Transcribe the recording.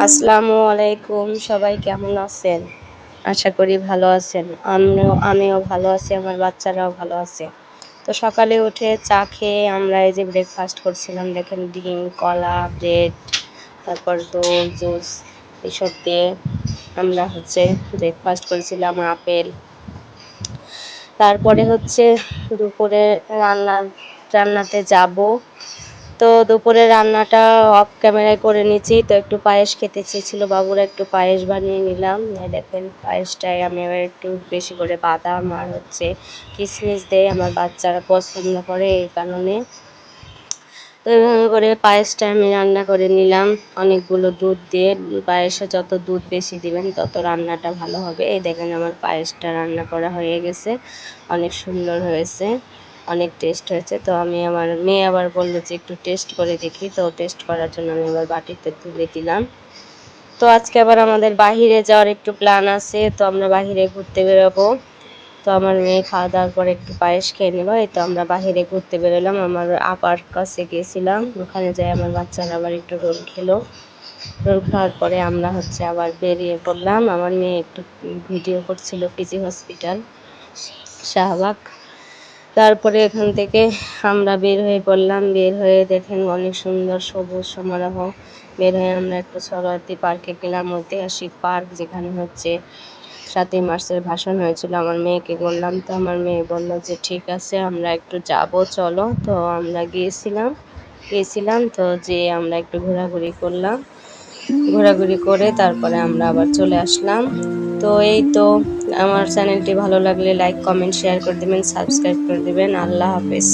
আসসালামু আলাইকুম, সবাই কেমন আছেন? আশা করি ভালো আছেন। আমিও ভালো আছি, আমার বাচ্চারাও ভালো আছে। তো সকালে উঠে চা খেয়ে আমরা এই যে ব্রেকফাস্ট করছিলাম, দেখেন ডিম, কলা, ব্রেড, তারপর দই, জুস এসব দিয়ে আমরা ব্রেকফাস্ট করেছিলাম, আপেল। তারপরে দুপুরে রান্নাতে যাব। তো দুপুরে রান্নাটা অফ ক্যামেরায় করে নিচ্ছি। তো একটু পায়েস খেতে চেয়েছিল বাবুরা, একটু পায়েস বানিয়ে নিলাম। দেখেন পায়েসটায় আমি এবার একটু বেশি করে বাদাম আর কিশমিশ দিয়ে, আমার বাচ্চারা পছন্দ করে এই কারণে। তো এইভাবে করে পায়েসটা আমি রান্না করে নিলাম অনেকগুলো দুধ দিয়ে। পায়েসে যত দুধ বেশি দিবেন তত রান্নাটা ভালো হবে। এই দেখেন আমার পায়েসটা রান্না করা হয়ে গেছে, অনেক সুন্দর হয়েছে, অনেক টেস্ট হয়েছে। তো আমার মেয়ে আবার বললো যে একটু টেস্ট করে দেখি, তো টেস্ট করার জন্য আমি আবার বাটিতে তুলে দিলাম। তো আজকে আবার আমাদের বাহিরে যাওয়ার একটু প্ল্যান আছে, তো আমরা বাহিরে ঘুরতে বেরোবো। তো আমার মেয়ে খাওয়া দাওয়ার পরে একটু পায়েস খেয়ে নিল। এই তো আমরা বাহিরে ঘুরতে বেরোলাম, আমার আপার কাছে গিয়েছিলাম, ওখানে যাই আমার বাচ্চারা আবার একটু রোল খেলো। রোল খাওয়ার পরে আমরা আবার বেরিয়ে পড়লাম। আমার মেয়ে একটু ভিডিও করছিল পিজি হসপিটাল শাহবাগ। তারপরে এখান থেকে আমরা বের হয়ে পড়লাম। বের হয়ে দেখেন অনেক সুন্দর সবুজ সমারোহ। বের হয়ে আমরা একটু সরোয়ার্দী পার্কে গেলাম, ঐতিহাসিক পার্ক, যেখানে ৭ই মার্চের ভাষণ হয়েছিল। আমার মেয়েকে বললাম, তো আমার মেয়ে বলল যে ঠিক আছে আমরা একটু যাব, চলো। তো আমরা গিয়েছিলাম তো যে আমরা একটু ঘোরাঘুরি করলাম, ঘোরাঘুরি করে তারপরে আমরা আবার চলে আসলাম। তো এই তো, আমার চ্যানেলটি ভালো লাগলে লাইক, কমেন্ট, শেয়ার করে দেবেন, সাবস্ক্রাইব করে দেবেন। আল্লাহ হাফেজ।